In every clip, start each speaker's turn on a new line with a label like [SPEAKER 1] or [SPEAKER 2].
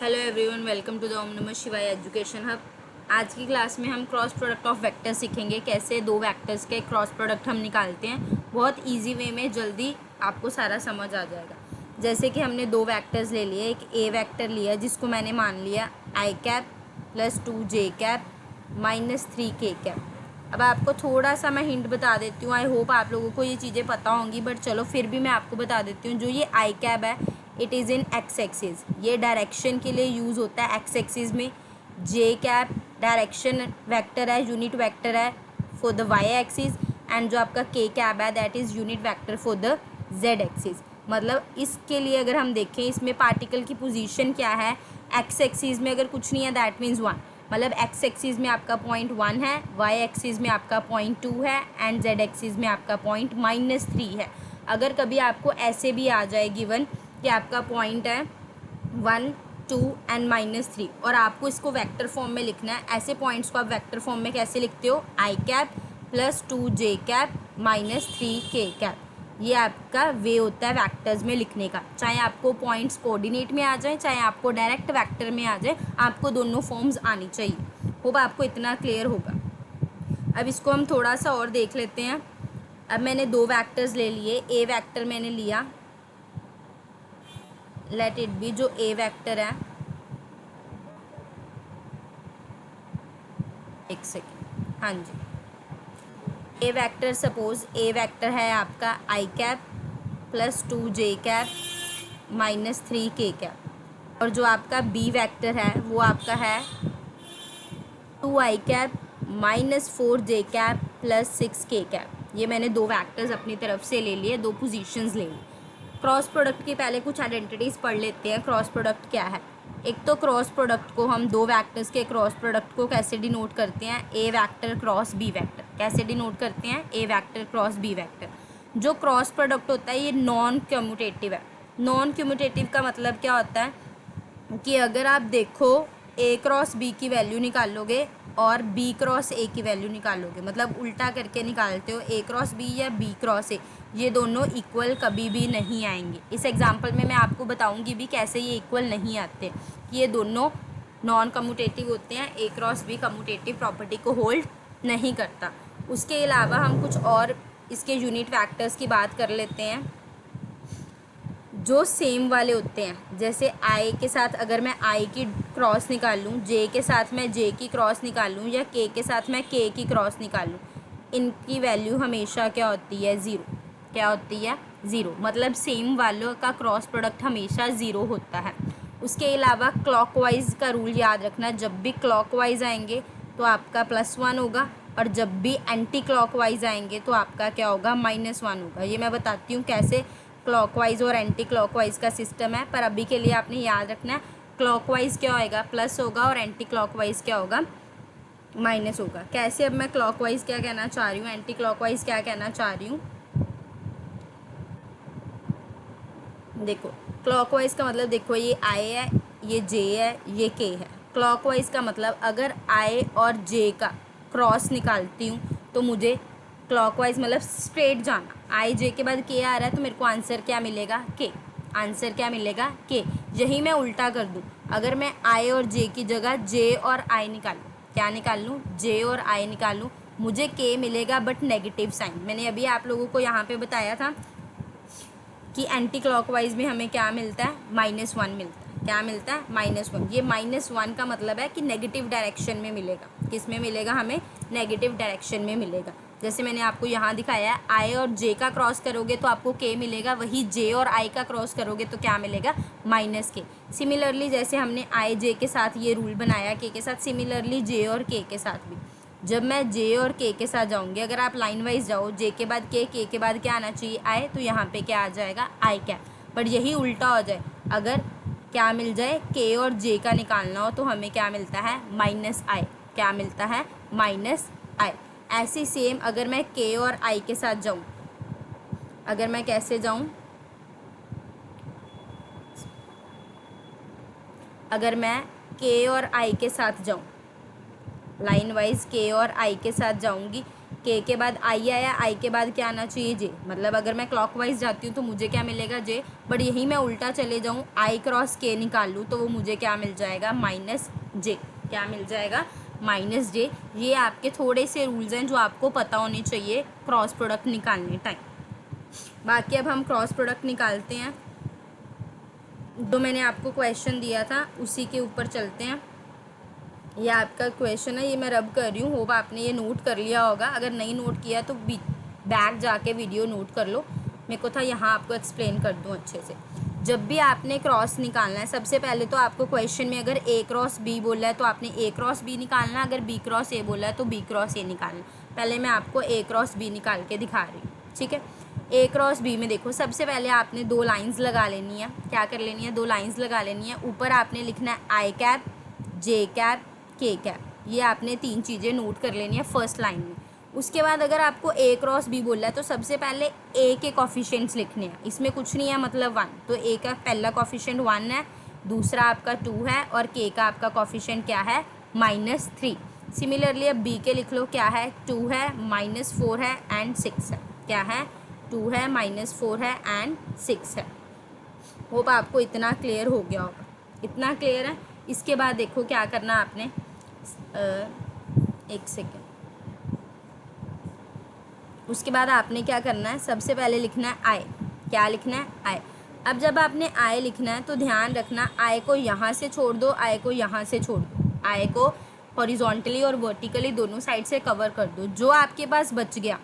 [SPEAKER 1] Hello everyone, welcome to the Om Namah Shivaya education hub. आज की class में हम क्रॉस प्रोडक्ट ऑफ वेक्टर सीखेंगे। कैसे दो वेक्टर्स के क्रॉस प्रोडक्ट हम निकालते हैं। बहुत इजी वे में जल्दी आपको सारा समझ आ जाएगा। जैसे कि हमने दो वेक्टर्स ले लिए। एक ए वेक्टर लिया जिसको मैंने मान लिया आई कैप प्लस 2 जे कैप माइनस 3 के कैप। अब आपको थोड़ा सा मैं हिंट बता देती हूँ। आई होप आप लोगों को ये चीज़ें पता होंगी, बट चलो फिर भी मैं आपको बता देती हूँ। जो ये आई कैप है, it is in X axis. ये डायरेक्शन के लिए यूज़ होता है एक्स एक्सिस में। जे कैप डायरेक्शन वेक्टर है, यूनिट वेक्टर है for the Y axis. And जो आपका के कैप है, that is unit vector for the Z axis. मतलब इसके लिए अगर हम देखें, इसमें पार्टिकल की पोजीशन क्या है। एक्स एक्सिस में अगर कुछ नहीं है, दैट मीन्स 1। मतलब एक्स एक्सिस में आपका पॉइंट 1 है, वाई एक्सिस में आपका पॉइंट 2 है, एंड जेड एक्सिस में आपका पॉइंट -3 है। अगर कभी आपको ऐसे भी आ जाए गिवन कि आपका पॉइंट है 1, 2 एंड -3 और आपको इसको वेक्टर फॉर्म में लिखना है। ऐसे पॉइंट्स को आप वेक्टर फॉर्म में कैसे लिखते हो? आई कैप प्लस 2 जे कैप माइनस 3 के कैप। ये आपका वे होता है वेक्टर्स में लिखने का। चाहे आपको पॉइंट्स कोऑर्डिनेट में आ जाए, चाहे आपको डायरेक्ट वेक्टर में आ जाए, आपको दोनों फॉर्म्स आनी चाहिए। होप आपको इतना क्लियर होगा। अब इसको हम थोड़ा सा और देख लेते हैं। अब मैंने दो वेक्टर्स ले लिए। ए वेक्टर मैंने लिया, लेट इट बी, जो ए वेक्टर है, एक सेकेंड, हाँ जी। ए वेक्टर, सपोज ए वेक्टर है आपका आई कैप प्लस 2 जे कैप माइनस 3 के कैप। और जो आपका बी वेक्टर है वो आपका है 2 आई कैप माइनस 4 जे कैप प्लस 6 के कैप। ये मैंने दो वेक्टर्स अपनी तरफ से ले लिए, दो पोजीशंस ले ली। क्रॉस प्रोडक्ट की पहले कुछ आइडेंटिटीज़ पढ़ लेते हैं। क्रॉस प्रोडक्ट क्या है? एक तो क्रॉस प्रोडक्ट को हम दो वेक्टर्स के क्रॉस प्रोडक्ट को कैसे डिनोट करते हैं? ए वेक्टर क्रॉस बी वेक्टर। कैसे डिनोट करते हैं? ए वेक्टर क्रॉस बी वेक्टर। जो क्रॉस प्रोडक्ट होता है ये नॉन कम्यूटेटिव है। नॉन कम्यूटेटिव का मतलब क्या होता है कि अगर आप देखो ए क्रॉस बी की वैल्यू निकालोगे और बी क्रॉस ए की वैल्यू निकालोगे, मतलब उल्टा करके निकालते हो, ए क्रॉस बी या बी क्रॉस ए, ये दोनों इक्वल कभी भी नहीं आएंगे। इस एग्जांपल में मैं आपको बताऊंगी भी कैसे ये इक्वल नहीं आते, कि ये दोनों नॉन कम्यूटेटिव होते हैं। ए क्रॉस बी कम्यूटेटिव प्रॉपर्टी को होल्ड नहीं करता। उसके अलावा हम कुछ और इसके यूनिट फैक्टर्स की बात कर लेते हैं जो सेम वाले होते हैं। जैसे आई के साथ अगर मैं आई की क्रॉस निकालूं, जे के साथ मैं जे की क्रॉस निकालूं, या के साथ मैं के की क्रॉस निकालूं, इनकी वैल्यू हमेशा क्या होती है? ज़ीरो। क्या होती है? ज़ीरो। मतलब सेम वालों का क्रॉस प्रोडक्ट हमेशा ज़ीरो होता है। उसके अलावा क्लॉकवाइज का रूल याद रखना, जब भी क्लॉकवाइज आएंगे तो आपका +1 होगा, और जब भी एंटी क्लॉकवाइज आएंगे तो आपका क्या होगा? -1 होगा। ये मैं बताती हूँ कैसे क्लॉकवाइज और एंटी क्लॉकवाइज का सिस्टम है, पर अभी के लिए आपने याद रखना है क्लॉकवाइज क्या होएगा? प्लस होगा, और एंटी क्लॉकवाइज क्या होगा? माइनस होगा। कैसे? अब मैं क्लॉकवाइज क्या कहना चाह रही हूँ, एंटी क्लॉकवाइज क्या कहना चाह रही हूँ, देखो। क्लॉकवाइज का मतलब देखो, ये आई है, ये जे है, ये के है। क्लॉकवाइज का मतलब अगर आई और जे का क्रॉस निकालती हूँ तो मुझे क्लॉकवाइज मतलब स्ट्रेट जाना। आई जे के बाद के आ रहा है तो मेरे को आंसर क्या मिलेगा? के। आंसर क्या मिलेगा? के। यही मैं उल्टा कर दूँ, अगर मैं आई और जे की जगह जे और आई निकालूँ, क्या निकाल लूँ? जे और आई निकाल लूँ, मुझे के मिलेगा बट नेगेटिव साइन। मैंने अभी आप लोगों को यहाँ पे बताया था कि एंटी क्लॉकवाइज में हमें क्या मिलता है? -1 मिलता है। क्या मिलता है? -1। ये -1 का मतलब है कि नेगेटिव डायरेक्शन में मिलेगा। किस में मिलेगा? हमें नेगेटिव डायरेक्शन में मिलेगा। जैसे मैंने आपको यहाँ दिखाया है, आई और जे का क्रॉस करोगे तो आपको के मिलेगा, वही जे और आई का क्रॉस करोगे तो क्या मिलेगा? -के। सिमिलरली जैसे हमने आई जे के साथ ये रूल बनाया के साथ, सिमिलरली जे और के साथ भी जब मैं जे और के साथ जाऊंगी, अगर आप लाइन वाइज जाओ, जे के बाद के बाद क्या आना चाहिए? आए, तो यहाँ पे क्या आ जाएगा? आई क्या। बट यही उल्टा हो जाए, अगर क्या मिल जाए? के और जे का निकालना हो तो हमें क्या मिलता है? -आई। क्या मिलता है? -आई। ऐसी सेम अगर मैं के और आई के साथ जाऊँ, अगर मैं कैसे जाऊँ, अगर मैं के और आई के साथ जाऊँ, लाइन वाइज के और आई के साथ जाऊंगी, के बाद आई आया, आई के बाद क्या आना चाहिए, जे। मतलब अगर मैं क्लॉकवाइज जाती हूँ तो मुझे क्या मिलेगा, जे। बट यही मैं उल्टा चले जाऊँ, आई क्रॉस के निकाल लूँ तो वो मुझे क्या मिल जाएगा, माइनस जे। क्या मिल जाएगा, माइनस जे। ये आपके थोड़े से रूल्स हैं जो आपको पता होने चाहिए क्रॉस प्रोडक्ट निकालने टाइम। बाकी अब हम क्रॉस प्रोडक्ट निकालते हैं। जो मैंने आपको क्वेश्चन दिया था उसी के ऊपर चलते हैं। ये आपका क्वेश्चन है, ये मैं रब कर रही हूँ, होप आपने ये नोट कर लिया होगा। अगर नहीं नोट किया तो बैक जाके वीडियो नोट कर लो। मेरे को था यहाँ आपको एक्सप्लेन कर दूँ अच्छे से। जब भी आपने क्रॉस निकालना है, सबसे पहले तो आपको क्वेश्चन में अगर ए क्रॉस बी बोला है तो आपने ए क्रॉस बी निकालना है, अगर बी क्रॉस ए बोला है तो बी क्रॉस ए निकालना। पहले मैं आपको ए क्रॉस बी निकाल के दिखा रही हूँ, ठीक है। ए क्रॉस बी में देखो, सबसे पहले आपने दो लाइंस लगा लेनी है। क्या कर लेनी है, दो लाइंस लगा लेनी है। ऊपर आपने लिखना है आई कैप, जे कैप, के कैप। ये आपने तीन चीज़ें नोट कर लेनी है फर्स्ट लाइन में। उसके बाद अगर आपको ए क्रॉस बी बोला है तो सबसे पहले ए के कॉफिशिएंट्स लिखने हैं। इसमें कुछ नहीं है, मतलब 1, तो ए का पहला कॉफिशिएंट 1 है, दूसरा आपका 2 है, और के का आपका कॉफिशिएंट क्या है, -3। सिमिलरली अब बी के लिख लो, क्या है, 2 है, -4 है एंड 6 है। क्या है, 2 है, -4 है एंड 6 है। होप आपको इतना क्लियर हो गया होगा। इतना क्लियर है। इसके बाद देखो क्या करना आपने, एक सेकेंड। उसके बाद आपने क्या करना है, सबसे पहले लिखना है आई। क्या लिखना है, आई। अब जब आपने आई लिखना है तो ध्यान रखना, आई को यहाँ से छोड़ दो, आई को यहाँ से छोड़ दो। आई को हॉरिजॉन्टली और वर्टिकली दोनों साइड से कवर कर दो। जो आपके पास बच गया,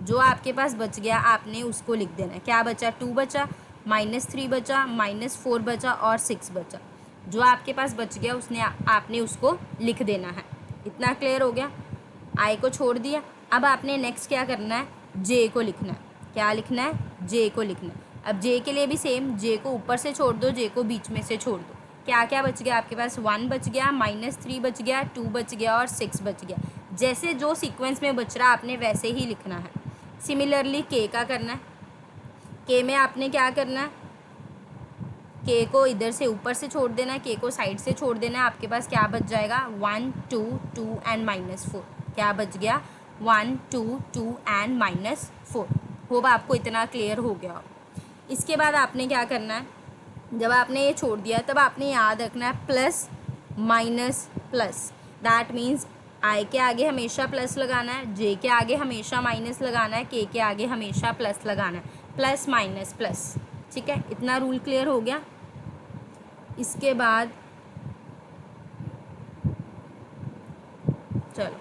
[SPEAKER 1] जो आपके पास बच गया आपने उसको लिख देना है। क्या बचा, 2 बचा, -3 बचा, -4 बचा और 6 बचा। जो आपके पास बच गया उसने आपने उसको लिख देना है। इतना क्लियर हो गया। आई को छोड़ दिया। अब आपने नेक्स्ट क्या करना है, जे को लिखना है। क्या लिखना है, जे को लिखना है। अब जे के लिए भी सेम, जे को ऊपर से छोड़ दो, जे को बीच में से छोड़ दो। क्या क्या बच गया आपके पास, 1 बच गया, -3 बच गया, 2 बच गया और 6 बच गया। जैसे जो सीक्वेंस में बच रहा आपने वैसे ही लिखना है। सिमिलरली के का करना है। के में आपने क्या करना है, के को इधर से ऊपर से छोड़ देना है, के को साइड से छोड़ देना है। आपके पास क्या बच जाएगा, 1 2 2 एंड -4। क्या बच गया, 1 2 2 एंड -4। होप आपको इतना क्लियर हो गया। इसके बाद आपने क्या करना है, जब आपने ये छोड़ दिया तब आपने याद रखना है plus minus plus. That means I के आगे हमेशा प्लस लगाना है, जे के आगे हमेशा माइनस लगाना है, के आगे हमेशा प्लस लगाना है। प्लस माइनस प्लस, ठीक है। इतना रूल क्लियर हो गया। इसके बाद चलो,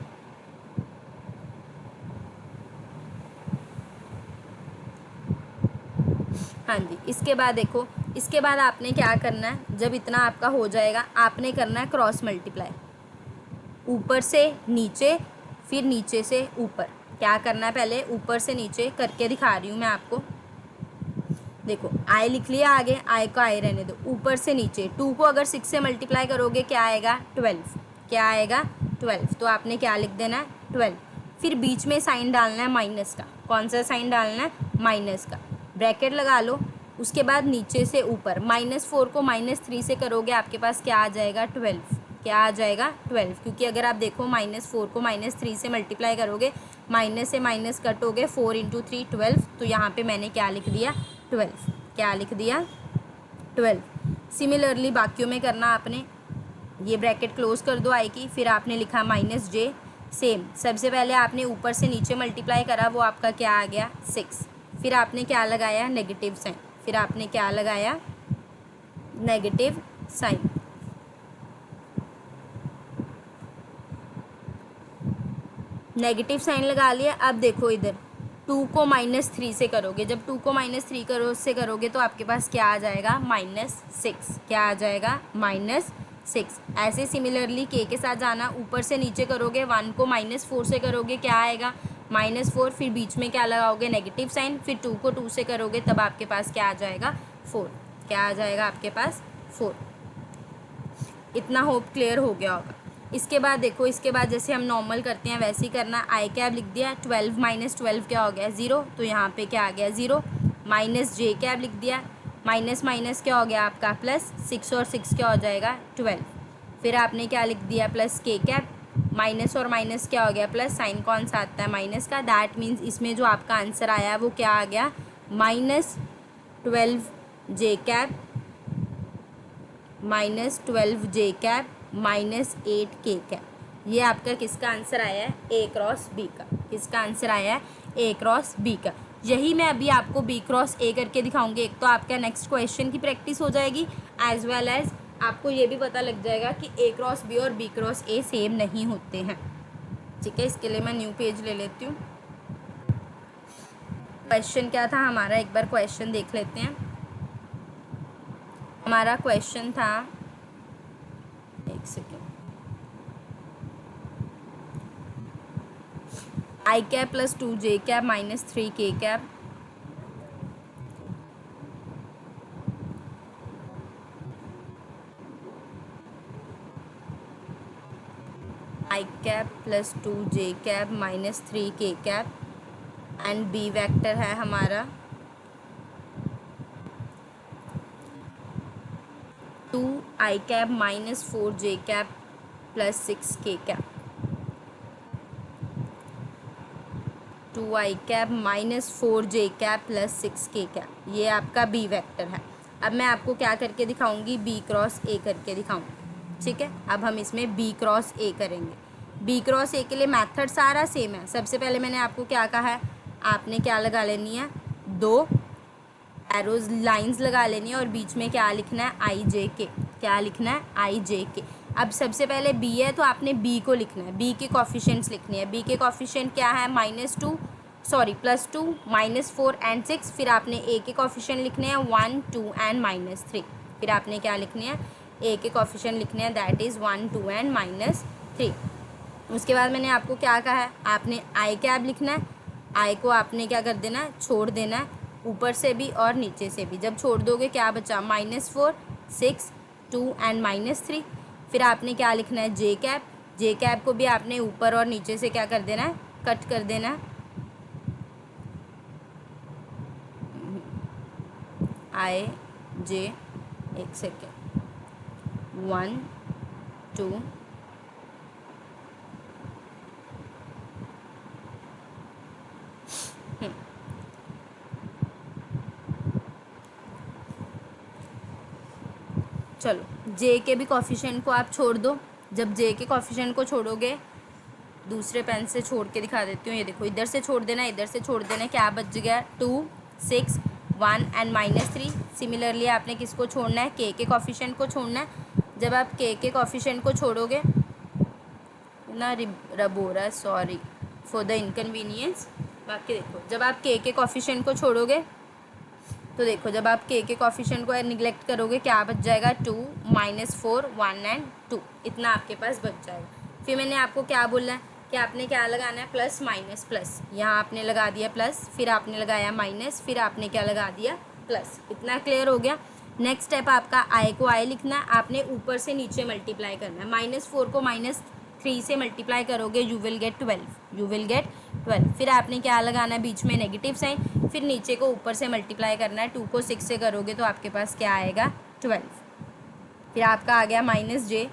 [SPEAKER 1] हाँ जी, इसके बाद देखो, इसके बाद आपने क्या करना है, जब इतना आपका हो जाएगा आपने करना है क्रॉस मल्टीप्लाई। ऊपर से नीचे, फिर नीचे से ऊपर। क्या करना है, पहले ऊपर से नीचे करके दिखा रही हूँ मैं आपको। देखो, आई लिख लिया आगे, आई को आई रहने दो। ऊपर से नीचे 2 को अगर 6 से मल्टीप्लाई करोगे क्या आएगा, 12। क्या आएगा, 12। तो आपने क्या लिख देना है, 12। फिर बीच में साइन डालना है माइनस का। कौन सा साइन डालना है, माइनस का। ब्रैकेट लगा लो। उसके बाद नीचे से ऊपर -4 को -3 से करोगे आपके पास क्या आ जाएगा, 12। क्या आ जाएगा, 12। क्योंकि अगर आप देखो -4 को -3 से मल्टीप्लाई करोगे, माइनस से माइनस कट हो गए, 4 × 3 12। तो यहाँ पे मैंने क्या लिख दिया, 12। क्या लिख दिया, 12। सिमिलरली बाकियों में करना आपने। ये ब्रैकेट क्लोज कर दो आई की, फिर आपने लिखा -j। सेम, सबसे पहले आपने ऊपर से नीचे मल्टीप्लाई करा, वो आपका क्या आ गया, 6। फिर आपने क्या लगाया, नेगेटिव साइन। फिर आपने क्या लगाया, नेगेटिव साइन। नेगेटिव साइन लगा लिया। अब देखो इधर 2 को -3 से करोगे, जब 2 को -3 से करोगे तो आपके पास क्या आ जाएगा, -6। क्या आ जाएगा, -6। ऐसे सिमिलरली के साथ जाना, ऊपर से नीचे करोगे, 1 को -4 से करोगे क्या आएगा, -4। फिर बीच में क्या लगाओगे, नेगेटिव साइन। फिर 2 को 2 से करोगे तब आपके पास क्या आ जाएगा, 4। क्या आ जाएगा आपके पास, 4। इतना होप क्लियर हो गया होगा। इसके बाद देखो, इसके बाद जैसे हम नॉर्मल करते हैं वैसे ही करना। आई कैब लिख दिया, 12 - 12 क्या हो गया, 0। तो यहाँ पे क्या आ गया, 0। -j कैब लिख दिया, माइनस माइनस क्या हो गया आपका प्लस, 6 और 6 क्या हो जाएगा, 12। फिर आपने क्या लिख दिया, प्लस के कैब, माइनस और माइनस क्या हो गया प्लस, साइन कौन सा आता है माइनस का, दैट मीन्स इसमें जो आपका आंसर आया है वो क्या आ गया -12 j cap -12 j cap -8 k cap. ये आपका किसका आंसर आया है, A क्रॉस B का। किसका आंसर आया है, A क्रॉस B का। यही मैं अभी आपको B क्रॉस A करके दिखाऊंगी। एक तो आपका नेक्स्ट क्वेश्चन की प्रैक्टिस हो जाएगी, एज वेल एज आपको ये भी पता लग जाएगा कि A क्रॉस B और B क्रॉस A सेम नहीं होते हैं। ठीक है, इसके लिए मैं न्यू पेज ले लेती हूँ। क्वेश्चन क्या था हमारा, एक बार क्वेश्चन देख लेते हैं। हमारा क्वेश्चन था, एक second, I cap plus 2j cap -3k cap I cap plus 2j cap -3k cap and B vector है हमारा 2I cap -4j cap plus 6k cap. 2I cap -4j cap plus 6k cap, ये आपका B vector है। अब मैं आपको क्या करके दिखाऊंगी, B क्रॉस A करके दिखाऊंगी। ठीक है, अब हम इसमें B क्रॉस A करेंगे। B क्रॉस A के लिए मेथड सारा सेम है। सबसे पहले मैंने आपको क्या कहा है, आपने क्या लगा लेनी है, 2 एरोज लाइंस लगा लेनी है और बीच में क्या लिखना है, IJK। क्या लिखना है, IJK। अब सबसे पहले B है तो आपने B को लिखना है, B के कॉफिशिएंट्स लिखनी है। B के कॉफिशिएंट क्या है, +2 -4 एंड 6। फिर आपने A के कॉफिशिएंट लिखने हैं 1 2 एंड -3। फिर आपने क्या लिखने हैं, A के कॉफिशिएंट लिखने हैं, दैट इज़ 1 2 एंड -3। उसके बाद मैंने आपको क्या कहा है, आपने I कैप लिखना है। I को आपने क्या कर देना है, छोड़ देना है, ऊपर से भी और नीचे से भी। जब छोड़ दोगे क्या बचा, -4 6 2 एंड -3। फिर आपने क्या लिखना है, J कैप। J कैप को भी आपने ऊपर और नीचे से क्या कर देना है, कट कर देना है। IJ, एक सेकेंड, 1 2 चलो, J के भी कॉफिशिएंट को आप छोड़ दो। जब J के कॉफिशिएंट को छोड़ोगे, दूसरे पेन से छोड़ के दिखा देती हूँ। ये देखो, इधर से छोड़ देना, इधर से छोड़ देना, क्या बच गया, 2 6 1 एंड -3। सिमिलरली आपने किसको छोड़ना है, K के कॉफिशिएंट को छोड़ना है। जब आप K के कॉफिशिएंट को छोड़ोगे ना, रब हो रहा है, सॉरी फॉर द इनकन्वीनियंस। बाकी देखो, जब आप K के कॉफिशिएंट को छोड़ोगे तो देखो, जब आप K के कॉफिशिएंट को निगलेक्ट करोगे क्या बच जाएगा, 2 -4 1 एंड 2, इतना आपके पास बच जाएगा। फिर मैंने आपको क्या बोला है कि आपने क्या लगाना है, प्लस माइनस प्लस। यहाँ आपने लगा दिया प्लस, फिर आपने लगाया माइनस, फिर आपने क्या लगा दिया, प्लस। इतना क्लियर हो गया। नेक्स्ट स्टेप आपका I को I लिखना है, आपने ऊपर से नीचे मल्टीप्लाई करना है। -4 को -3 से मल्टीप्लाई करोगे, यू विल गेट 12। फिर आपने क्या लगाना है, बीच में नेगेटिव साइन, फिर नीचे को ऊपर से मल्टीप्लाई करना है। 2 को 6 से करोगे तो आपके पास क्या आएगा, 12। फिर आपका आ गया -j।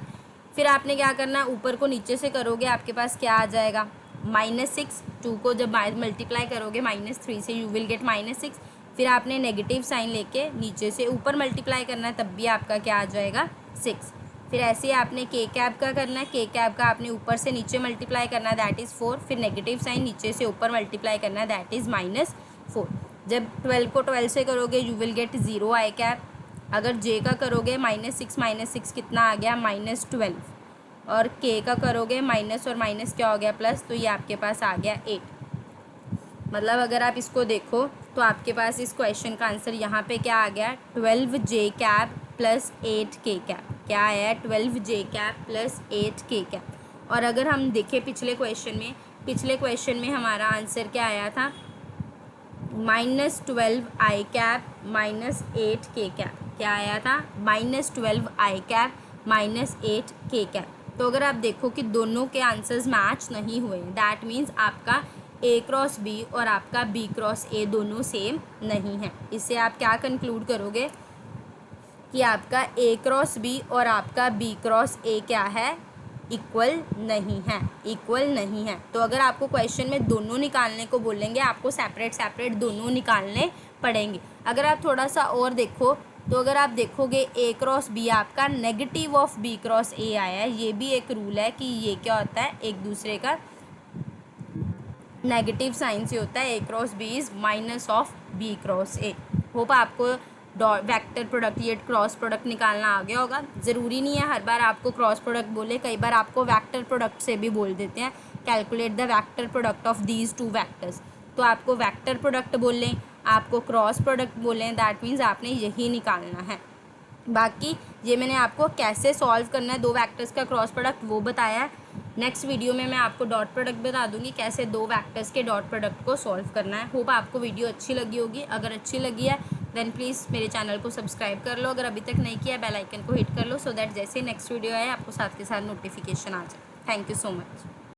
[SPEAKER 1] फिर आपने क्या करना है, ऊपर को नीचे से करोगे, आपके पास क्या आ जाएगा, -6। 2 को जब मल्टीप्लाई करोगे -3 से, यू विल गेट -6। फिर आपने नेगेटिव साइन लेके नीचे से ऊपर मल्टीप्लाई करना है, तब भी आपका क्या आ जाएगा, 6। फिर ऐसे ही आपने K कैप का करना है। K कैप का आपने ऊपर से नीचे मल्टीप्लाई करना है, दैट इज़ 4। फिर नेगेटिव साइन नीचे से ऊपर मल्टीप्लाई करना है, दैट इज़ -4। जब 12 को 12 से करोगे, you will get 0 I cap. अगर J का करोगे, -6 कितना आ गया, -12। और K का करोगे, माइनस और माइनस क्या हो गया, प्लस, तो ये आपके पास आ गया 8। मतलब अगर आप इसको देखो तो आपके पास इस क्वेश्चन का आंसर यहाँ पे क्या आ गया, 12J cap plus 8K cap. क्या आया है, 12J cap plus 8K cap. और अगर हम देखें पिछले क्वेश्चन में हमारा आंसर क्या आया था, -12I कैप -8K कैप। क्या आया था, -12I कैप -8K कैप। तो अगर आप देखो कि दोनों के आंसर्स मैच नहीं हुए, दैट मीन्स आपका A क्रॉस B और आपका B क्रॉस A दोनों सेम नहीं है। इससे आप क्या कंक्लूड करोगे कि आपका A क्रॉस B और आपका B क्रॉस A क्या है, इक्वल नहीं है, इक्वल नहीं है। तो अगर आपको क्वेश्चन में दोनों निकालने को बोलेंगे, आपको सेपरेट सेपरेट दोनों निकालने पड़ेंगे। अगर आप थोड़ा सा और देखो तो अगर आप देखोगे ए क्रॉस बी आपका negative of B cross A आया है, ये भी एक रूल है कि ये क्या होता है, एक दूसरे का नेगेटिव साइन से होता है। A cross B is minus of B cross A. Hope आपको वेक्टर प्रोडक्ट ये क्रॉस प्रोडक्ट निकालना आ गया होगा। ज़रूरी नहीं है हर बार आपको क्रॉस प्रोडक्ट बोले, कई बार आपको वेक्टर प्रोडक्ट से भी बोल देते हैं, calculate the vector product of these two vectors. तो आपको वेक्टर प्रोडक्ट बोलें, आपको क्रॉस प्रोडक्ट बोलें, दैट मीन्स आपने यही निकालना है। बाकी ये मैंने आपको कैसे सॉल्व करना है दो वेक्टर्स का क्रॉस प्रोडक्ट वो बताया है। नेक्स्ट वीडियो में मैं आपको डॉट प्रोडक्ट बता दूंगी, कैसे दो वेक्टर्स के डॉट प्रोडक्ट को सॉल्व करना है। होप आपको वीडियो अच्छी लगी होगी। अगर अच्छी लगी है देन प्लीज़ मेरे चैनल को सब्सक्राइब कर लो, अगर अभी तक नहीं किया बेल आइकन को हिट कर लो, सो दैट जैसे नेक्स्ट वीडियो आए आपको साथ के साथ नोटिफिकेशन आ जाए। Thank you so much.